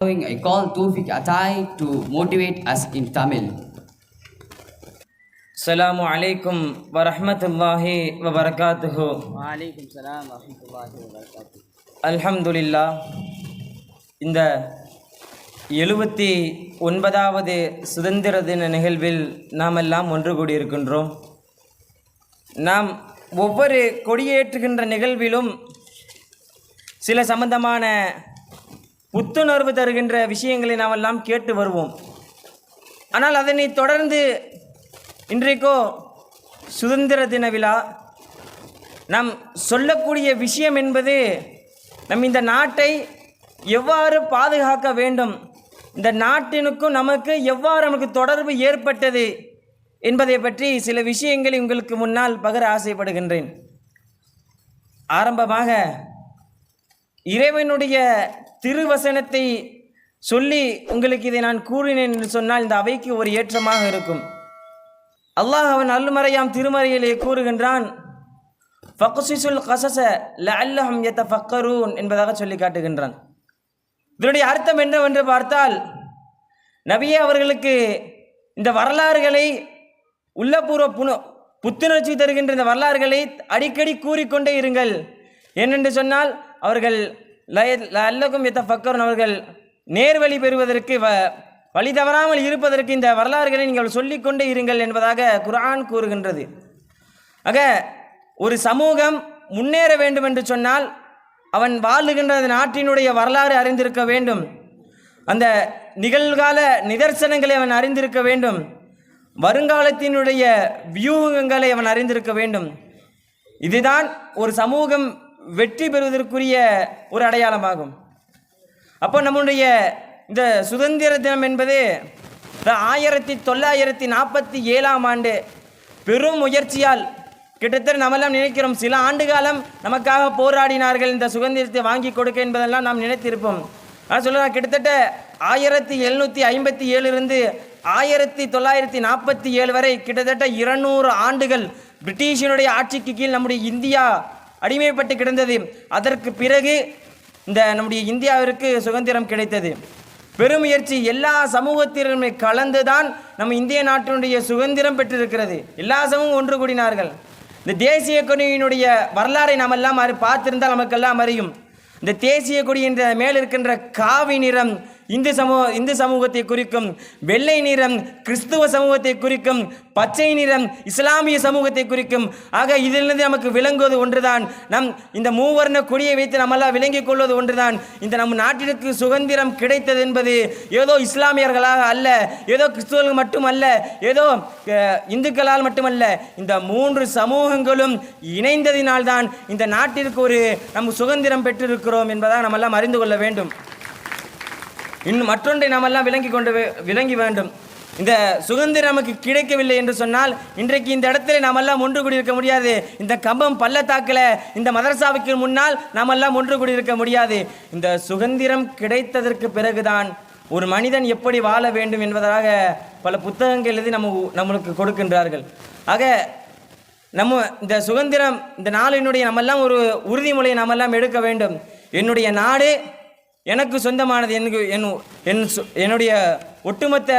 I call Tawfiq Atai to motivate us in Tamil. Assalamu alaikum wa rahmatullahi wa barakatuhu. Wa alaikum salam wa rahmatullahi wa barakatuhu. Alhamdulillah. இந்த 79வது சுதந்திர தின நிகழ்வில் நாம் எல்லாம் ஒன்று கூடியிருக்கின்றோம். நாம் ஒவ்வொரு கொடியேற்றுகின்ற நிகழ்விலும் சில சம்பந்தமான புத்துணர்வு தருகின்ற விஷயங்களை நாம் எல்லாம் கேட்டு வருவோம். ஆனால் அதனை தொடர்ந்து இன்றைக்கோ சுதந்திர தின விழா. நாம் சொல்லக்கூடிய விஷயம் என்பது நம் இந்த நாட்டை எவ்வாறு பாதுகாக்க வேண்டும், இந்த நாட்டினுக்கும் நமக்கு தொடர்பு ஏற்பட்டது என்பதை பற்றி சில விஷயங்களை உங்களுக்கு முன்னால் பகிர ஆசைப்படுகின்றேன். ஆரம்பமாக இறைவனுடைய திருவசனத்தை சொல்லி உங்களுக்கு இதை நான் கூறினேன் என்று சொன்னால் இந்த அவைக்கு ஒரு ஏற்றமாக இருக்கும். அல்லாஹ் அவன் அல்மறையாம் திருமறையிலே கூறுகின்றான், ஃபக்ஸிஸுல் கஸஸ லஅல்லஹும் யதஃபக்கரூன் என்பதாக சொல்லி காட்டுகின்றான். இதனுடைய அர்த்தம் என்னவென்று பார்த்தால், நபியே அவர்களுக்கு இந்த வரலாறுகளை உள்ளபூர்வ புத்துணர்ச்சி தருகின்ற இந்த வரலாறுகளை அடிக்கடி கூறிக்கொண்டே இருங்கள். ஏனென்று சொன்னால் அவர்கள் லஅல்லகும் யதஃபக்கரூன், அவர்கள் நேர்வழி பெறுவதற்கு வழி தவறாமல் இருப்பதற்கு இந்த வரலாறுகளை நீங்கள் சொல்லிக்கொண்டே இருங்கள் என்பதாக குர்ஆன் கூறுகின்றது. ஆக ஒரு சமூகம் முன்னேற வேண்டும் என்று சொன்னால் அவன் வாழுகின்ற நாட்டினுடைய வரலாறு அறிந்திருக்க வேண்டும், அந்த நிகழ்கால நிதர்சனங்களை அவன் அறிந்திருக்க வேண்டும், வருங்காலத்தினுடைய வியூகங்களை அவன் அறிந்திருக்க வேண்டும். இதுதான் ஒரு சமூகம் வெற்றி பெறுவதற்குரிய ஒரு அடையாளமாகும். அப்போ நம்முடைய இந்த சுதந்திர தினம் என்பது 1947ஆம் ஆண்டு பெரும் முயற்சியால், கிட்டத்தட்ட நம்மெல்லாம் நினைக்கிறோம் சில ஆண்டு காலம் நமக்காக போராடினார்கள் இந்த சுதந்திரத்தை வாங்கி கொடுக்க என்பதெல்லாம் நாம் நினைத்திருப்போம். ஆனால் சொல்லலாம் கிட்டத்தட்ட 1757 1947 வரை கிட்டத்தட்ட 200 ஆண்டுகள் பிரிட்டிஷினுடைய ஆட்சிக்கு கீழ் நம்முடைய இந்தியா அடிமைப்பட்டு கிடந்தது. அதற்கு பிறகு இந்த நம்முடைய இந்தியாவிற்கு சுதந்திரம் கிடைத்தது. பெருமுயற்சி எல்லா சமூகத்தினருமே கலந்துதான் நம்ம இந்திய நாட்டினுடைய சுதந்திரம் பெற்றிருக்கிறது. எல்லா சமூகம் ஒன்று கூடினார்கள். இந்த தேசிய கொடியினுடைய வரலாறை நாம் எல்லாம் பார்த்திருந்தால் நமக்கெல்லாம் அறியும். இந்த தேசிய கொடி என்ற மேல் இருக்கின்ற காவி நிறம் இந்து சமூகத்தை குறிக்கும், வெள்ளை நிறம் கிறிஸ்துவ சமூகத்தை குறிக்கும், பச்சை நிறம் இஸ்லாமிய சமூகத்தை குறிக்கும். ஆக இதிலிருந்து நமக்கு விளங்குவது ஒன்றுதான், நம் இந்த மூவர்ண கொடியை வைத்து நம்மெல்லாம் விளங்கிக் கொள்வது ஒன்றுதான். இந்த நம் நாட்டிற்கு சுதந்திரம் கிடைத்தது என்பது ஏதோ இஸ்லாமியர்களாக அல்ல, ஏதோ கிறிஸ்துவர்கள் மட்டுமல்ல, ஏதோ இந்துக்களால் மட்டுமல்ல, இந்த 3 சமூகங்களும் இணைந்ததினால்தான் இந்த நாட்டிற்கு ஒரு நம் சுதந்திரம் பெற்றிருக்கிறோம் என்பதாக நம்மெல்லாம் அறிந்து கொள்ள வேண்டும். இன்னும் மற்றொன்றை நாமெல்லாம் விளங்கி வேண்டும். இந்த சுதந்திரம் நமக்கு கிடைக்கவில்லை என்று சொன்னால் இன்றைக்கு இந்த இடத்துல நாமெல்லாம் ஒன்று கூடியிருக்க முடியாது. இந்த கம்பம் பள்ளத்தாக்கில் இந்த மதரசாவுக்கு முன்னால் நாமெல்லாம் ஒன்று கூடியிருக்க முடியாது. இந்த சுதந்திரம் கிடைத்ததற்கு பிறகுதான் ஒரு மனிதன் எப்படி வாழ வேண்டும் என்பதாக பல புத்தகங்கள் எழுதி நம்மளுக்கு கொடுக்கின்றார்கள். ஆக நம்ம இந்த சுதந்திரம் இந்த நாளினுடைய நம்மெல்லாம் ஒரு உறுதிமொழியை நாமெல்லாம் எடுக்க வேண்டும். என்னுடைய நாடு எனக்கு சொந்தமானது, என்னுடைய ஒட்டுமொத்த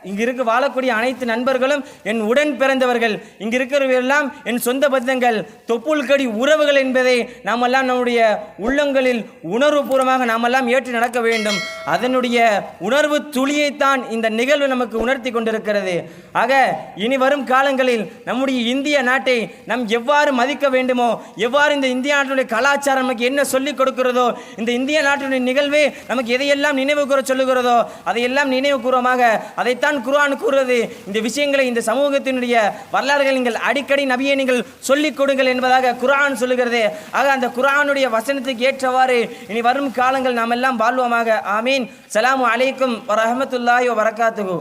இங்கு வாழக்கூடிய அனைத்து நண்பர்களும் என் உடன் பிறந்தவர்கள், இங்கு இருக்கிறவர்களெல்லாம் என் சொந்த பந்தங்கள், தொப்புள்கடி உறவுகள் என்பதை நாமெல்லாம் நம்முடைய உள்ளங்களில் உணர்வுபூர்வமாக நாமெல்லாம் ஏற்று நடக்க வேண்டும். அதனுடைய உணர்வு துளியைத்தான் இந்த நிகழ்வு நமக்கு உணர்த்தி கொண்டிருக்கிறது. ஆக இனி வரும் காலங்களில் நம்முடைய இந்திய நாட்டை நாம் எவ்வாறு மதிக்க வேண்டுமோ, எவ்வாறு இந்த இந்திய நாட்டினுடைய கலாச்சாரம் நமக்கு என்ன சொல்லிக் கொடுக்கிறதோ, இந்த இந்திய நாட்டினுடைய நிகழ்வு நமக்கு எதையெல்லாம் நினைவு கூற சொல்லுகிறதோ அதையெல்லாம் நினைவு கூறமாக அதைத்தான் குர்ஆன் கூறுவது. இந்த விஷயங்களை இந்த சமூகத்தினுடைய வரலாறுகள் நீங்கள் அடிக்கடி நபியை நீங்கள் சொல்லிக் கொடுங்கள் என்பதாக குர்ஆன் சொல்லுகிறது. ஆக அந்த குர்ஆனுடைய வசனத்துக்கு ஏற்றவாறு இனி வரும் காலங்கள் நாம் எல்லாம் வாழ்வோமாக. ஆமீன். ஸலாமு அலைக்கும் வ ரஹ்மத்துல்லாஹி வ பரகாத்துஹு.